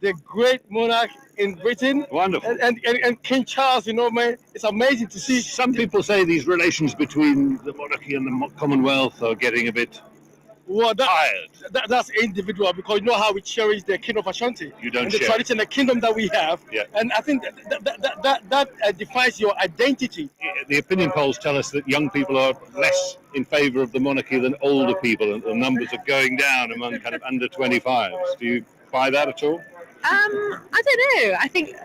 the great monarch in Britain. Wonderful. And King Charles, man, it's amazing to see. Some people say these relations between the monarchy and the Commonwealth are getting a bit tired. That's individual, because you know how we cherish the Kingdom of Ashanti. You don't and the share tradition, the kingdom that we have. Yeah. And I think that defines your identity. The opinion polls tell us that young people are less in favour of the monarchy than older people, and the numbers are going down among kind of under 25s. Do you buy that at all? I don't know. I think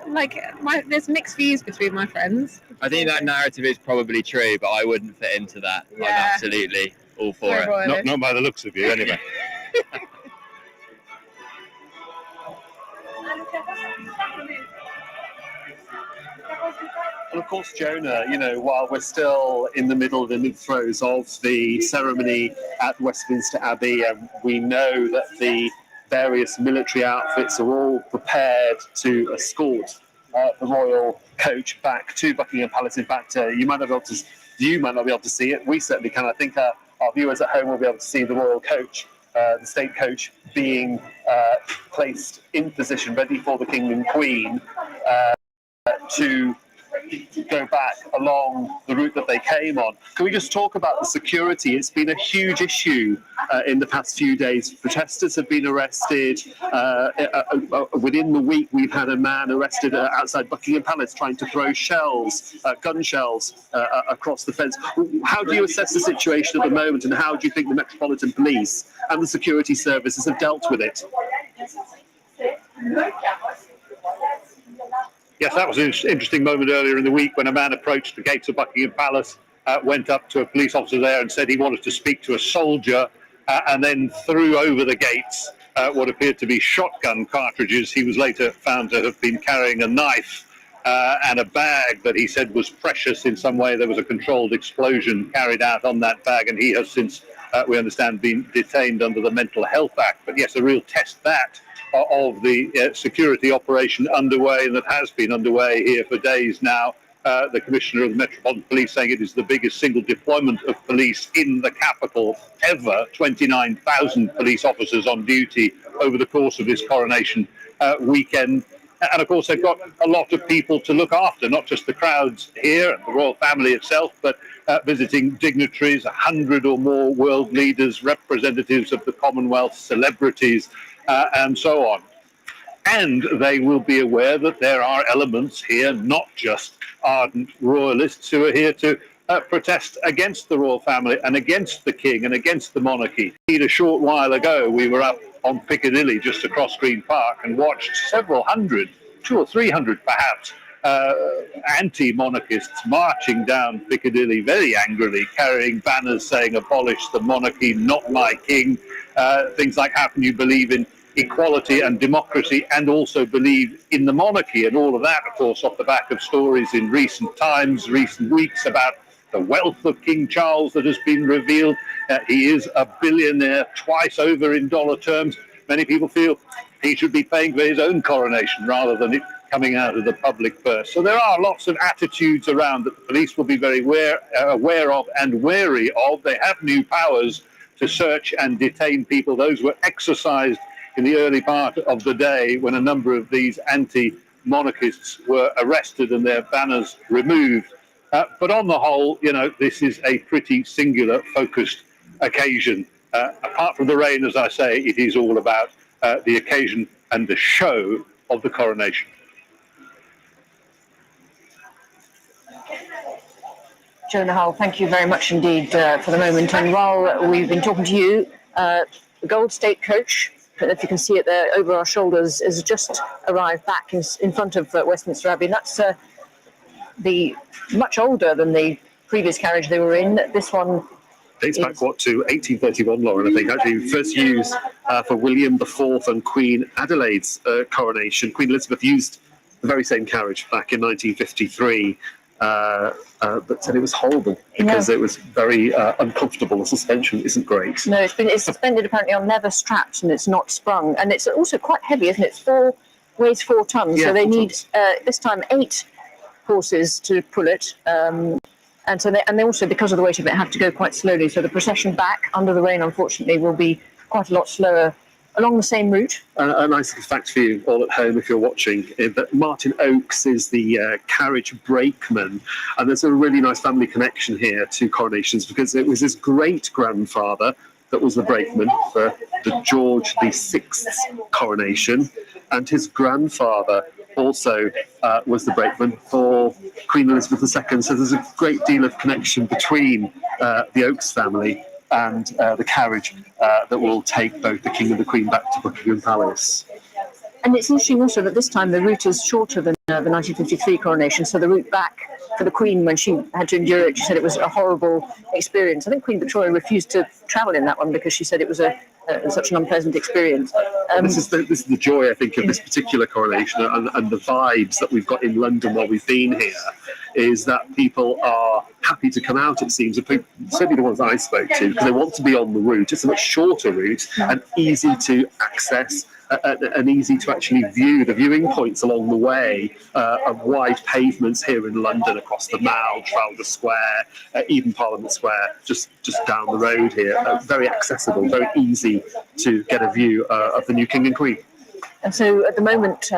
there's mixed views between my friends. I think that narrative is probably true, but I wouldn't fit into that. Yeah. I'm absolutely all for it. Not by the looks of you, anyway. And of course, Jonah, while we're still in the middle of the mid-throes of the ceremony at Westminster Abbey, we know that the various military outfits are all prepared to escort the royal coach back to Buckingham Palace. In fact, you might not be able to see it. We certainly can. I think our viewers at home will be able to see the royal coach, the state coach, being placed in position, ready for the King and Queen to go back along the route that they came on. Can we just talk about the security? It's been a huge issue in the past few days. Protesters have been arrested. Within the week, we've had a man arrested outside Buckingham Palace trying to throw gun shells across the fence. How do you assess the situation at the moment, and how do you think the Metropolitan Police and the security services have dealt with it? Yes, that was an interesting moment earlier in the week when a man approached the gates of Buckingham Palace, went up to a police officer there and said he wanted to speak to a soldier, and then threw over the gates what appeared to be shotgun cartridges. He was later found to have been carrying a knife and a bag that he said was precious in some way. There was a controlled explosion carried out on that bag, and he has since, we understand, been detained under the Mental Health Act. But yes, a real test that of the security operation underway, and that has been underway here for days now. The Commissioner of the Metropolitan Police saying it is the biggest single deployment of police in the capital ever. 29,000 police officers on duty over the course of this coronation weekend. And of course, they've got a lot of people to look after, not just the crowds here and the royal family itself, but visiting dignitaries, 100 or more world leaders, representatives of the Commonwealth, celebrities, and so on. And they will be aware that there are elements here, not just ardent royalists, who are here to protest against the royal family and against the king and against the monarchy. A short while ago, we were up on Piccadilly, just across Green Park, and watched several hundred, 200 or 300 perhaps, anti-monarchists marching down Piccadilly very angrily, carrying banners saying "Abolish the monarchy, not my king." Things like, how can you believe in equality and democracy and also believe in the monarchy? And all of that, of course, off the back of stories in recent times, recent weeks, about the wealth of King Charles that has been revealed. He is a billionaire, twice over in dollar terms. Many people feel he should be paying for his own coronation rather than it coming out of the public purse. So there are lots of attitudes around that the police will be very aware of and wary of. They have new powers to search and detain people. Those were exercised in the early part of the day when a number of these anti-monarchists were arrested and their banners removed. But on the whole, this is a pretty singular, focused occasion. Apart from the rain, as I say, it is all about the occasion and the show of the coronation. Jonah Hull, thank you very much indeed for the moment. And while we've been talking to you, the Gold State Coach, if you can see it there over our shoulders, has just arrived back in front of Westminster Abbey. And that's the much older than the previous carriage they were in. This one dates back, to 1831, Lauren, I think. Actually, first used for William IV and Queen Adelaide's coronation. Queen Elizabeth used the very same carriage back in 1953. But said it was horrible because it was very uncomfortable. The suspension isn't great. No, it's suspended apparently on leather straps and it's not sprung. And it's also quite heavy, isn't it? Weighs 4 tons. Yeah, so they 4 need tons. This time 8 horses to pull it. And so they also, because of the weight of it, have to go quite slowly. So the procession back under the rain, unfortunately, will be quite a lot slower along the same route. A nice little fact for you all at home if you're watching, is that Martin Oakes is the carriage brakeman, and there's a really nice family connection here to coronations because it was his great-grandfather that was the brakeman for the George VI coronation, and his grandfather also was the brakeman for Queen Elizabeth II. So there's a great deal of connection between the Oakes family and the carriage that will take both the King and the Queen back to Buckingham Palace. And it's interesting also that this time the route is shorter than the 1953 coronation. So the route back for the Queen, when she had to endure it, she said it was a horrible experience. I think Queen Victoria refused to travel in that one because she said it was such an unpleasant experience. This is the joy, I think, of this particular coronation and the vibes that we've got in London while we've been here, is that people are happy to come out, it seems. Certainly the ones I spoke to, because they want to be on the route. It's a much shorter route and easy to access and easy to actually view. The viewing points along the way of wide pavements here in London, across the Mall, Trafalgar Square, even Parliament Square, just down the road here. Very accessible, very easy to get a view of the new King and Queen. And so at the moment,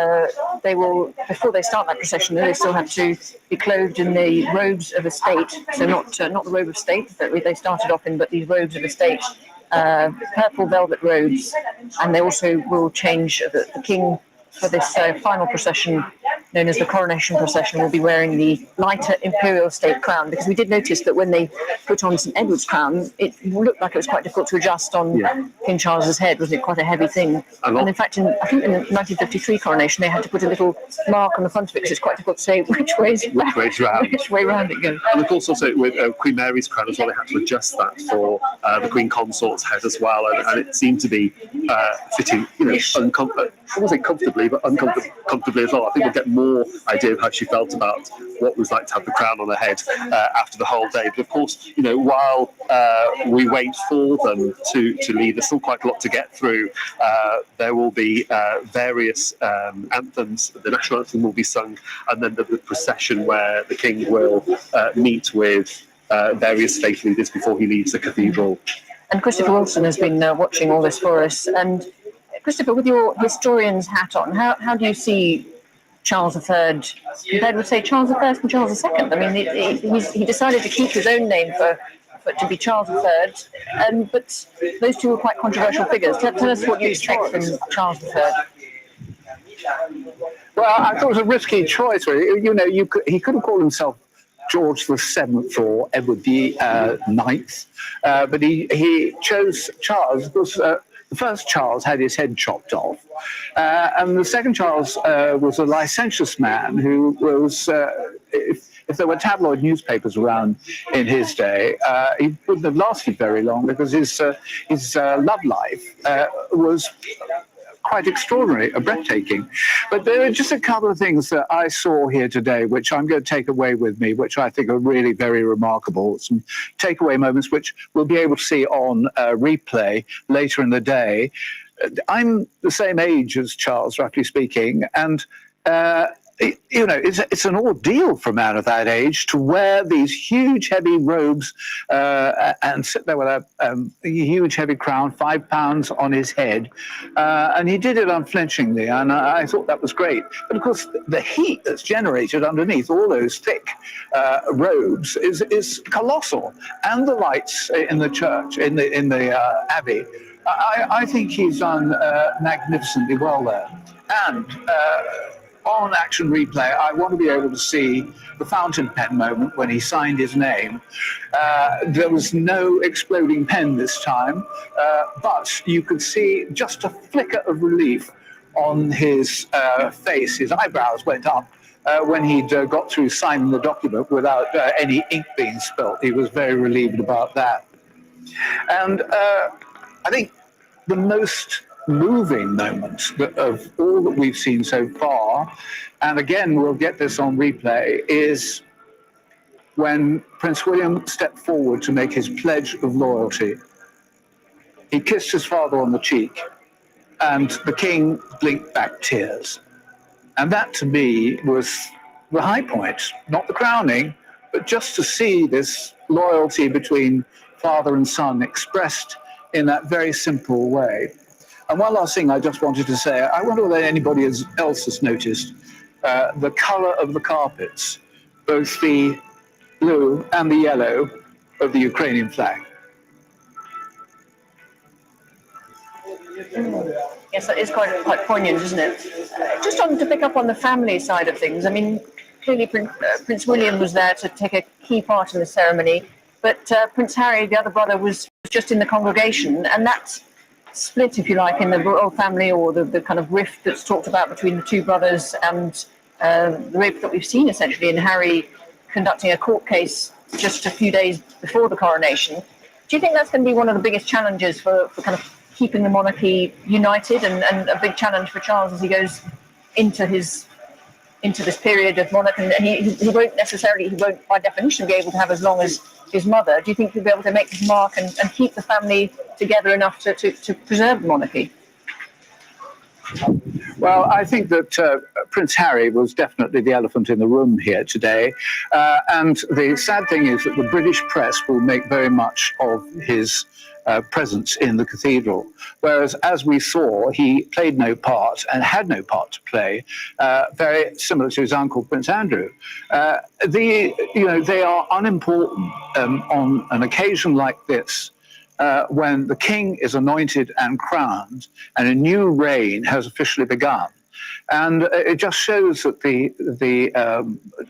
they will, before they start that procession, they still have to be clothed in the robes of estate. So not the robe of state that they started off in, but these robes of estate, purple velvet robes. And they also will change the King for this final procession, known as the coronation procession, will be wearing the lighter imperial state crown, because we did notice that when they put on St Edward's crown, it looked like it was quite difficult to adjust on King Charles's head. Wasn't it quite a heavy thing? And in fact, I think in the 1953 coronation, they had to put a little mark on the front of it because it's quite difficult to say which way round it goes. And of course, also with Queen Mary's crown as well, they had to adjust that for the Queen Consort's head as well, and it seemed to be fitting, I wasn't comfortably, but uncomfortably as well. I think we'll get more idea of how she felt about what it was like to have the crown on her head after the whole day. But of course, while we wait for them to leave, there's still quite a lot to get through. There will be various anthems. The national anthem will be sung, and then the procession where the King will meet with various faith leaders before he leaves the cathedral. And Christopher Wilson has been watching all this for us. And Christopher, with your historian's hat on, how do you see Charles III compared with, say, Charles I and Charles II? I mean, he decided to keep his own name to be Charles III, but those two were quite controversial figures. Tell us what you expect from Charles III. Well, I thought it was a risky choice, really. He could have called himself George VII or Edward IX, but he chose Charles because the first Charles had his head chopped off, and the second Charles was a licentious man who was, if there were tabloid newspapers around in his day, he wouldn't have lasted very long because his love life was quite extraordinary, breathtaking. But there are just a couple of things that I saw here today, which I'm going to take away with me, which I think are really very remarkable. Some takeaway moments, which we'll be able to see on replay later in the day. I'm the same age as Charles, roughly speaking, and it's an ordeal for a man of that age to wear these huge, heavy robes and sit there with a huge, heavy crown, 5 pounds on his head. And he did it unflinchingly, and I thought that was great. But of course, the heat that's generated underneath all those thick robes is colossal. And the lights in the church, in the abbey, I think he's done magnificently well there. And on Action Replay, I want to be able to see the fountain pen moment when he signed his name. There was no exploding pen this time, but you could see just a flicker of relief on his face. His eyebrows went up when he'd got through signing the document without any ink being spilt. He was very relieved about that. And I think the most moving moments of all that we've seen so far, and again we'll get this on replay, is when Prince William stepped forward to make his pledge of loyalty. He kissed his father on the cheek, and the King blinked back tears. And that to me was the high point, not the crowning, but just to see this loyalty between father and son expressed in that very simple way. And one last thing I just wanted to say, I wonder whether anybody else has noticed the colour of the carpets, both the blue and the yellow of the Ukrainian flag. Yes, that is quite poignant, isn't it? Just to pick up on the family side of things, I mean, clearly Prince William was there to take a key part in the ceremony, but Prince Harry, the other brother, was just in the congregation, and that split, if you like, in the royal family, or the kind of rift that's talked about between the two brothers, and the rift that we've seen essentially in Harry conducting a court case just a few days before the coronation. Do you think that's going to be one of the biggest challenges for kind of keeping the monarchy united, and a big challenge for Charles as he goes into this period of monarch, and he won't by definition be able to have as long as his mother? Do you think he'll be able to make his mark and keep the family together enough to preserve the monarchy? Well, I think that Prince Harry was definitely the elephant in the room here today. And the sad thing is that the British press will make very much of his presence in the cathedral, whereas, as we saw, he played no part and had no part to play, very similar to his uncle Prince Andrew. They are unimportant on an occasion like this, when the king is anointed and crowned and a new reign has officially begun. And it just shows that the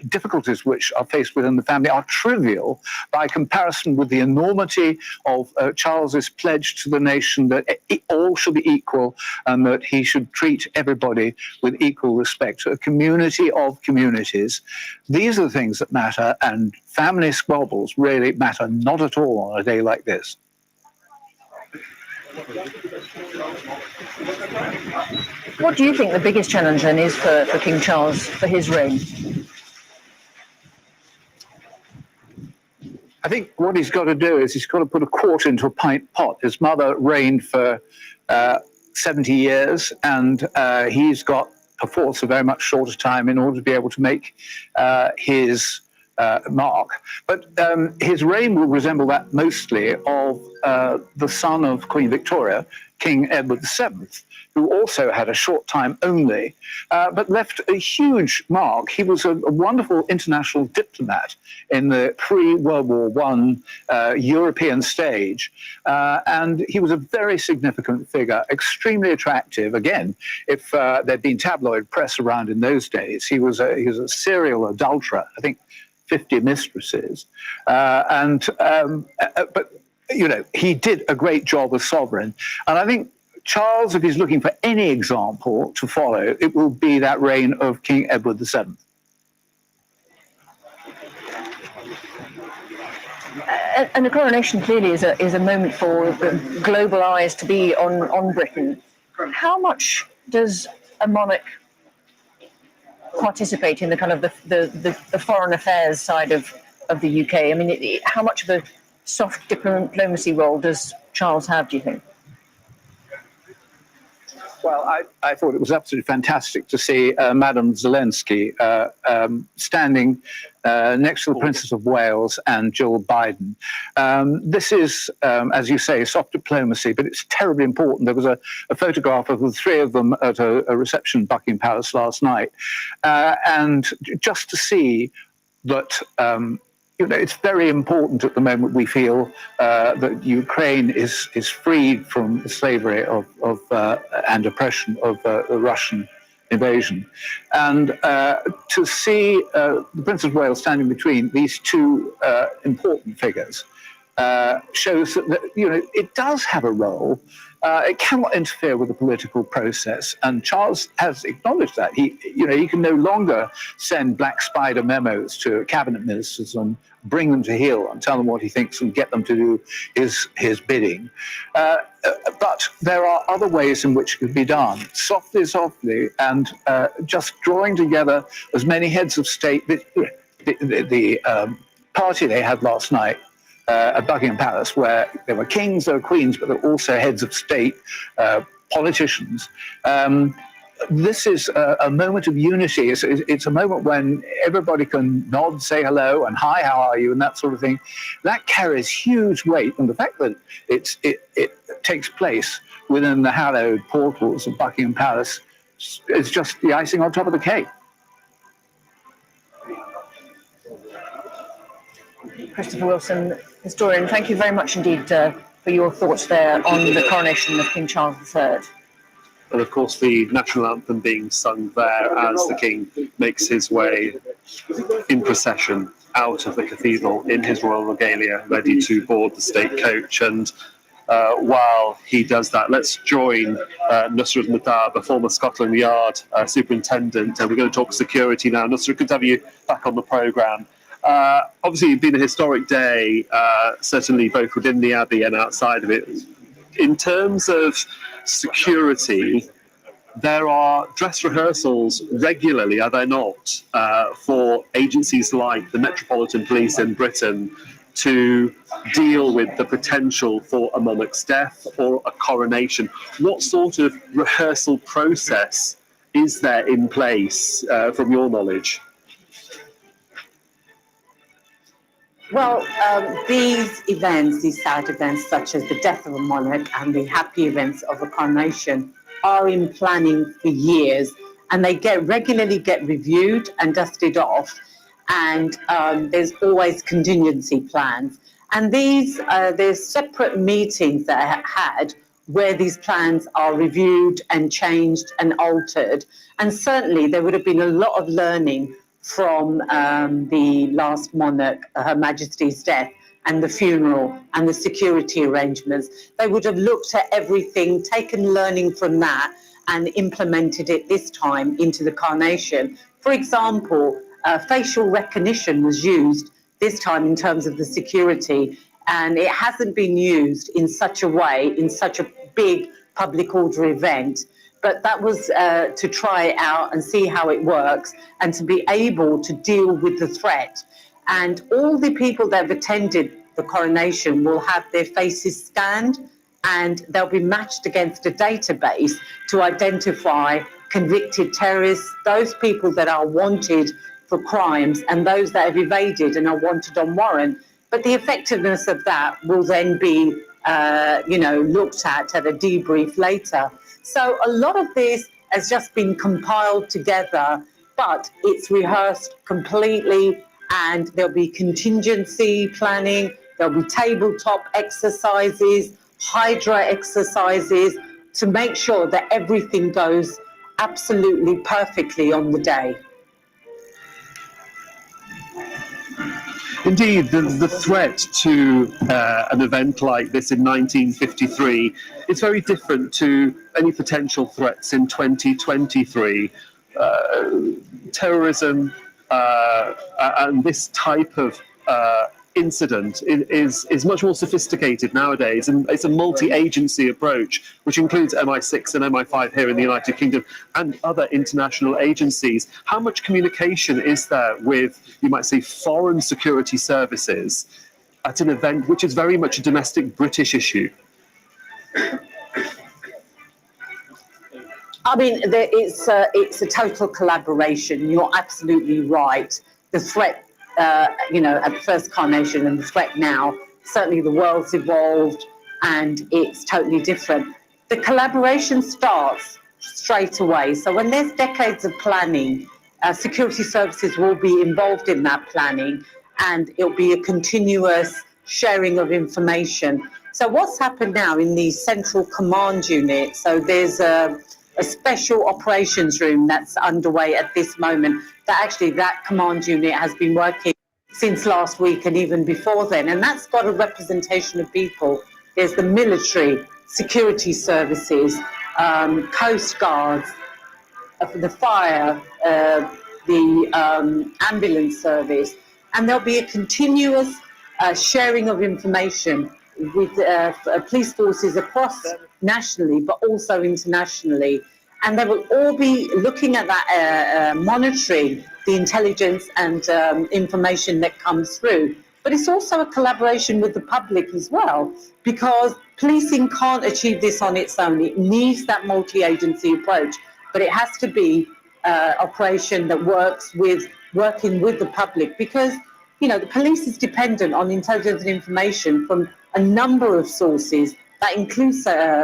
difficulties which are faced within the family are trivial by comparison with the enormity of Charles's pledge to the nation that all should be equal and that he should treat everybody with equal respect. A community of communities. These are the things that matter, and family squabbles really matter not at all on a day like this. What do you think the biggest challenge then is for King Charles for his reign? I think what he's got to do is he's got to put a quart into a pint pot. His mother reigned for 70 years, and he's got perforce a very much shorter time in order to be able to make his mark. But his reign will resemble that mostly of the son of Queen Victoria, King Edward VII, who also had a short time only, but left a huge mark. He was a wonderful international diplomat in the pre-World War I European stage, and he was a very significant figure, extremely attractive. Again, if there'd been tabloid press around in those days, he was a serial adulterer, I think 50 mistresses, but he did a great job as sovereign. And I think Charles, if he's looking for any example to follow, it will be that reign of King Edward VII. And the coronation clearly is a moment for global eyes to be on Britain. How much does a monarch participate in the kind of the foreign affairs side of the UK? I mean, how much of a soft diplomacy role does Charles have, do you think? Well, I thought it was absolutely fantastic to see Madame Zelensky standing next to the Princess of Wales and Jill Biden. This is, as you say, soft diplomacy, but it's terribly important. There was a photograph of the three of them at a reception in Buckingham Palace last night. And just to see that it's very important at the moment, we feel, that Ukraine is freed from the slavery and oppression of the Russian invasion. And to see the Prince of Wales standing between these two important figures shows that it does have a role. It cannot interfere with the political process, and Charles has acknowledged that. He can no longer send black spider memos to cabinet ministers and bring them to heel and tell them what he thinks and get them to do his bidding. But there are other ways in which it could be done, softly, and just drawing together as many heads of state. The party they had last night at Buckingham Palace, where there were kings, there were queens, but there were also heads of state, politicians. this is a moment of unity. It's a moment when everybody can nod, say hello, and hi, how are you, and that sort of thing. That carries huge weight, and the fact that it takes place within the hallowed portals of Buckingham Palace is just the icing on top of the cake. Christopher Wilson, historian, thank you very much indeed for your thoughts there on the coronation of King Charles III. And of course, the national anthem being sung there as the King makes his way in procession out of the cathedral in his royal regalia, ready to board the state coach. And while he does that, let's join Nusrat Matab, a former Scotland Yard superintendent, and we're going to talk security now. Nusrat, good to have you back on the programme. Obviously, it's been a historic day, certainly both within the Abbey and outside of it. In terms of security, there are dress rehearsals regularly, are there not, for agencies like the Metropolitan Police in Britain to deal with the potential for a monarch's death or a coronation. What sort of rehearsal process is there in place from your knowledge? Well, these events, these sad events such as the death of a monarch and the happy events of a coronation are in planning for years, and they regularly get reviewed and dusted off, and there's always contingency plans. And there's separate meetings that are had where these plans are reviewed and changed and altered. And certainly there would have been a lot of learning from the last monarch, Her Majesty's death, and the funeral and the security arrangements. They would have looked at everything, taken learning from that, and implemented it this time into the coronation. For example, facial recognition was used this time in terms of the security, and it hasn't been used in such a way, in such a big public order event. But that was to try it out and see how it works and to be able to deal with the threat. And all the people that have attended the coronation will have their faces scanned, and they'll be matched against a database to identify convicted terrorists, those people that are wanted for crimes, and those that have evaded and are wanted on warrant. But the effectiveness of that will then be, looked at a debrief later. So a lot of this has just been compiled together, but it's rehearsed completely, and there'll be contingency planning, there'll be tabletop exercises, Hydra exercises, to make sure that everything goes absolutely perfectly on the day. Indeed, the threat to an event like this in 1953 is very different to any potential threats in 2023. Terrorism and this type of incident is much more sophisticated nowadays, and it's a multi-agency approach, which includes MI6 and MI5 here in the United Kingdom and other international agencies. How much communication is there with, you might say, foreign security services at an event which is very much a domestic British issue? I mean, it's a total collaboration. You're absolutely right. The threat, at the first coronation and the threat now, certainly the world's evolved and it's totally different. The collaboration starts straight away. So when there's decades of planning, security services will be involved in that planning, and it'll be a continuous sharing of information. So what's happened now in the central command unit, so there's a special operations room that's underway at this moment, that command unit has been working since last week and even before then, and that's got a representation of people. There's the military, security services, coast guards, the fire, the ambulance service, and there'll be a continuous sharing of information with police forces across nationally, but also internationally. And they will all be looking at that, monitoring the intelligence and information that comes through. But it's also a collaboration with the public as well, because policing can't achieve this on its own. It needs that multi-agency approach. but it has to be operation that working with the public, because the police is dependent on intelligence and information from a number of sources. That includes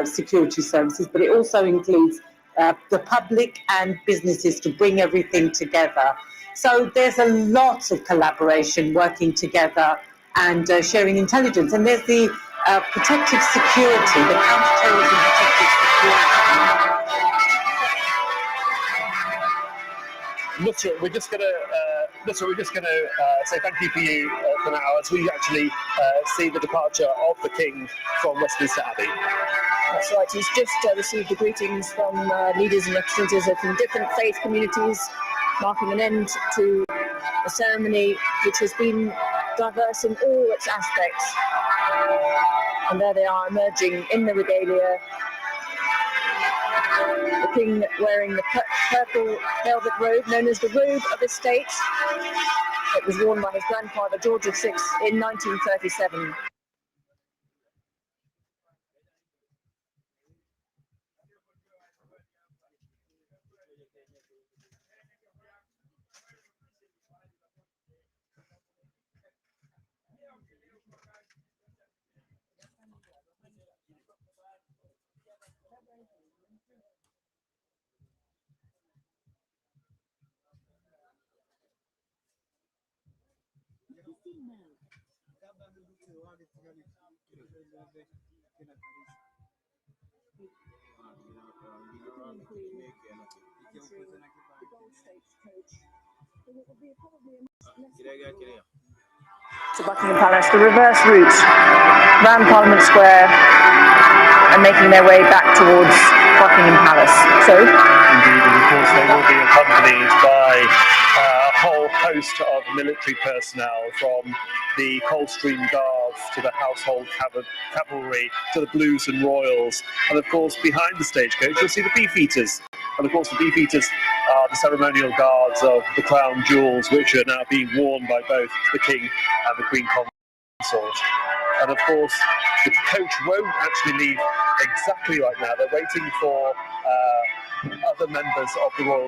security services, but it also includes the public and businesses to bring everything together. So there's a lot of collaboration, working together and sharing intelligence. And there's the protective security, the counterterrorism protective security. Nusra, we're just going to say thank you for now as we actually see the departure of the King from Westminster Abbey. That's right. He's just received the greetings from leaders and representatives from different faith communities, marking an end to a ceremony which has been diverse in all its aspects. And there they are, emerging in the regalia. The King wearing the purple velvet robe known as the Robe of Estate. It was worn by his grandfather George VI in 1937. To Buckingham Palace, the reverse route round Parliament Square and making their way back towards Buckingham Palace. So, Indeed, and of course they will be accompanied by a whole host of military personnel, from the Coldstream Guards to the Household Cavalry to the Blues and Royals, and of course behind the stagecoach you'll see the Beefeaters. And of course the Beefeaters are the ceremonial guards of the Crown Jewels, which are now being worn by both the King and the Queen Consort. And of course the coach won't actually leave exactly right now. They're waiting for other members of the Royal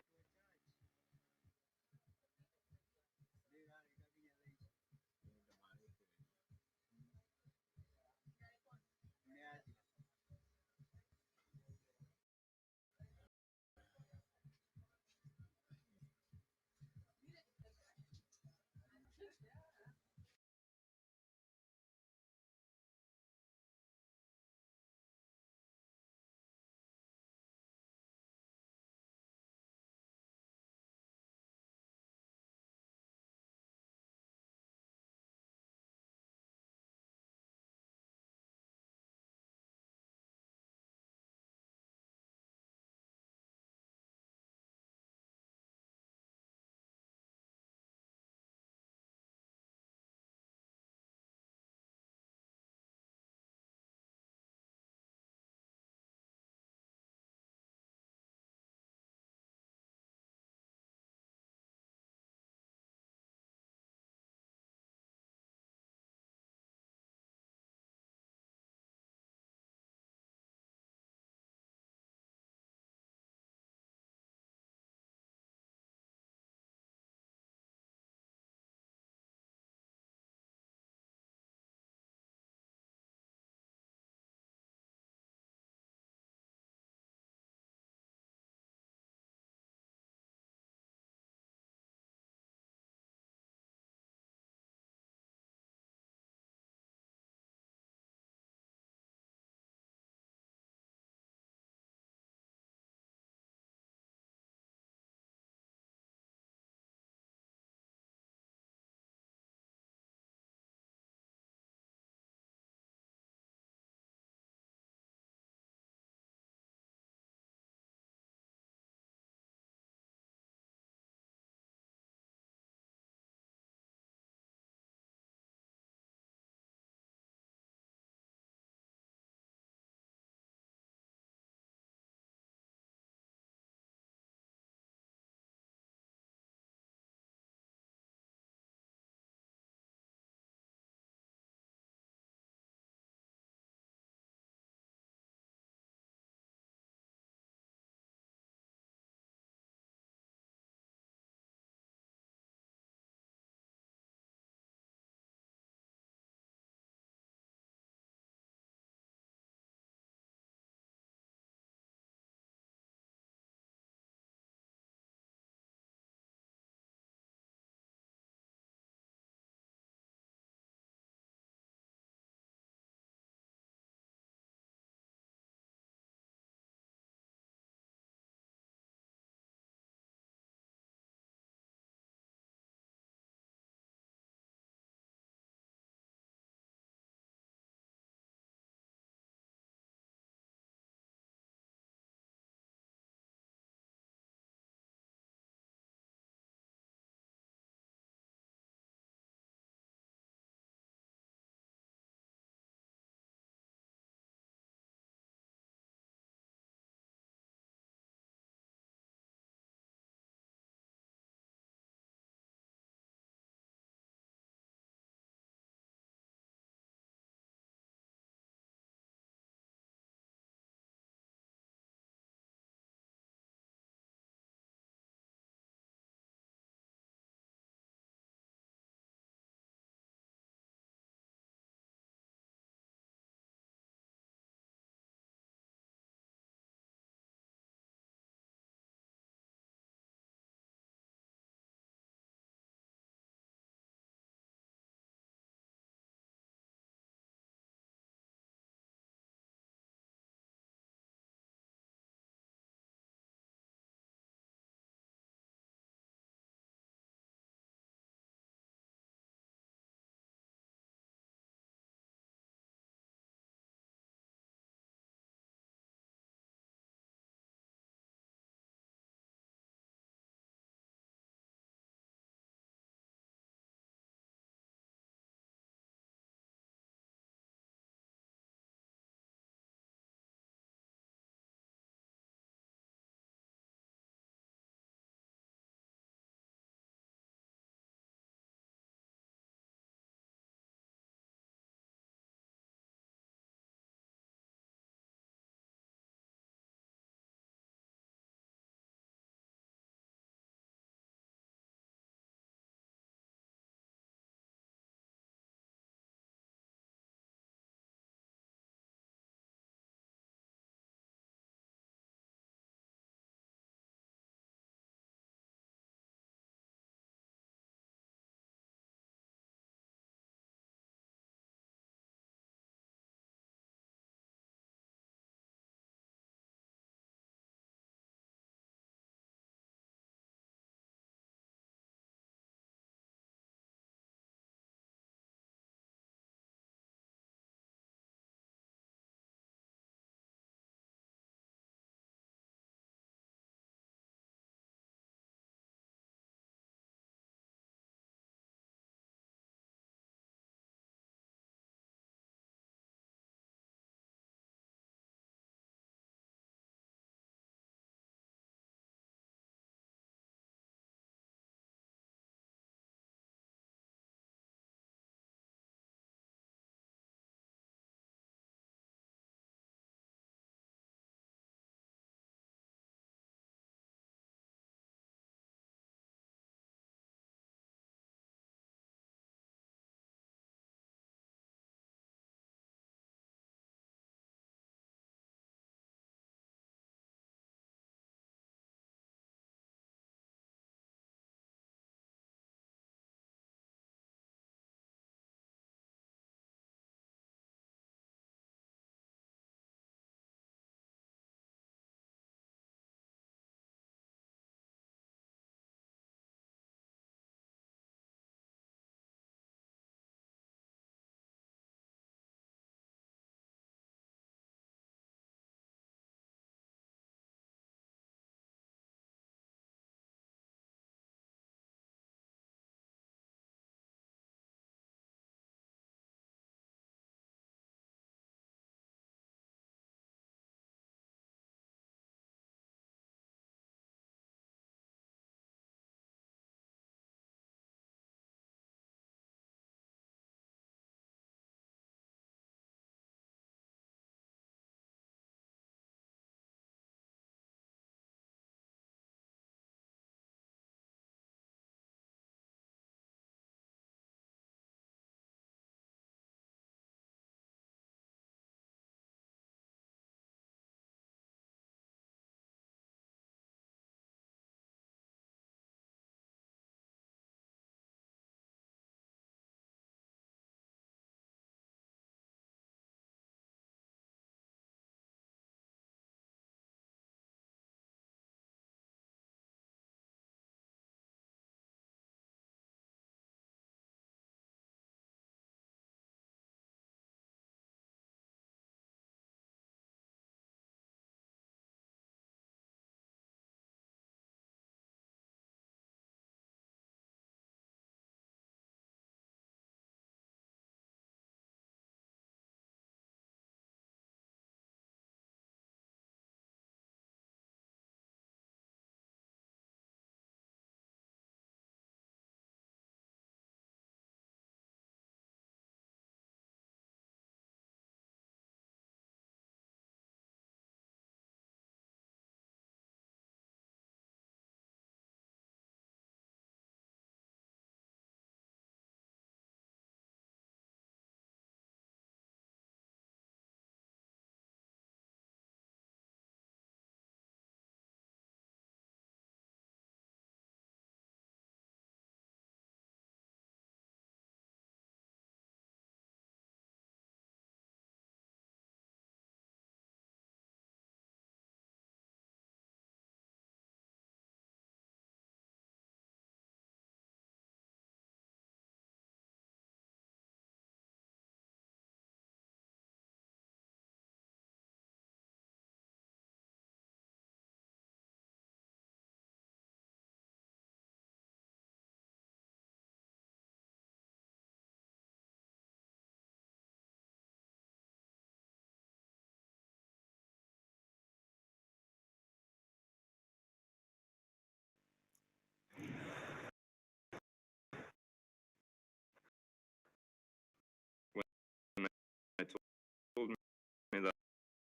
me that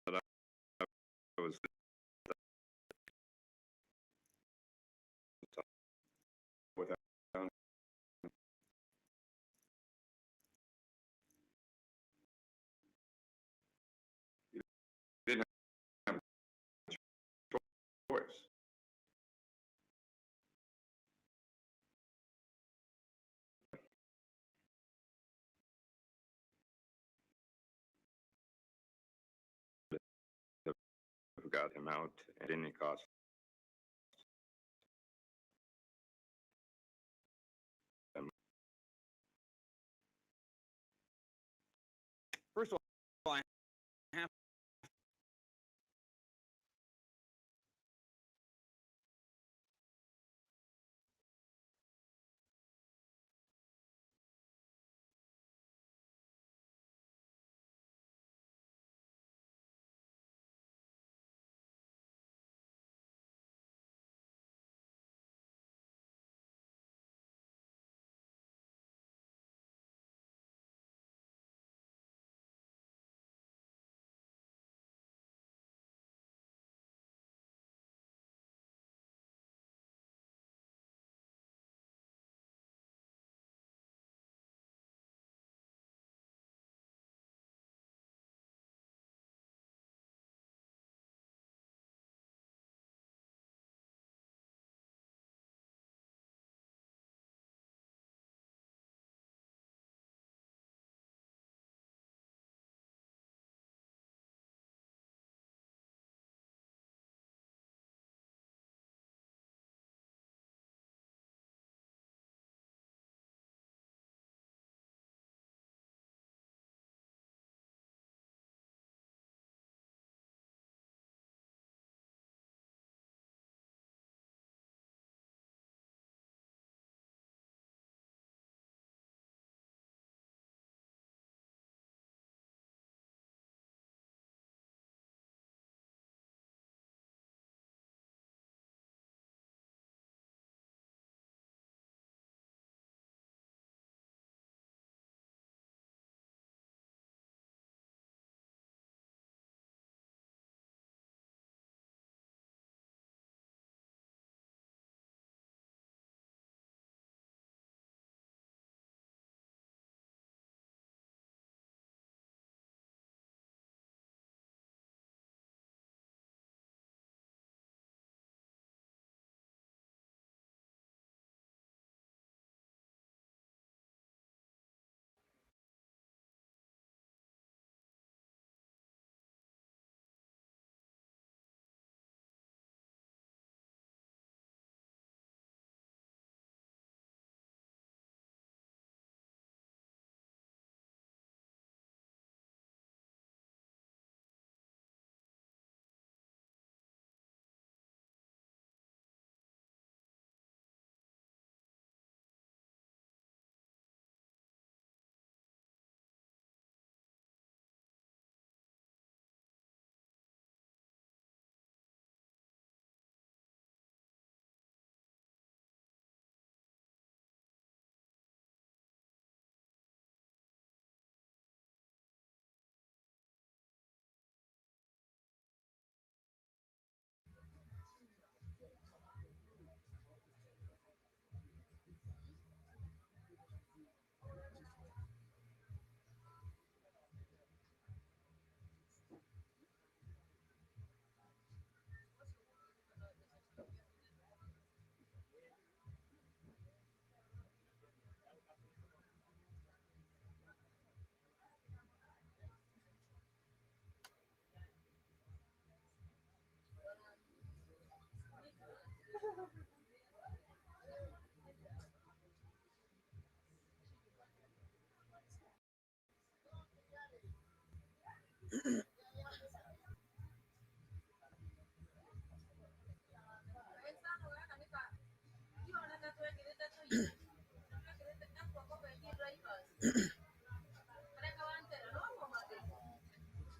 I was without you didn't have a choice. Who got him out at any cost. First of all, I have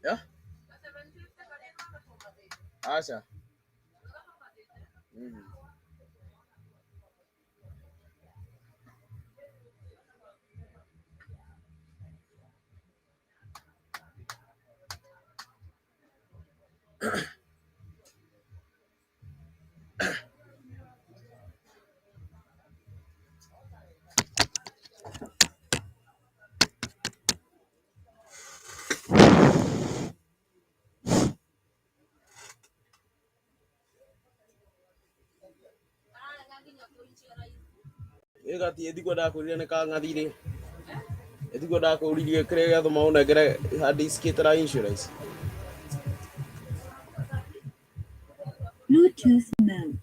ya. Asa. Ega ti edi goda ko rene ka ngadire. Edi goda ko ri krega to mauna gre hadis kitra insurance. Bluetooth mode.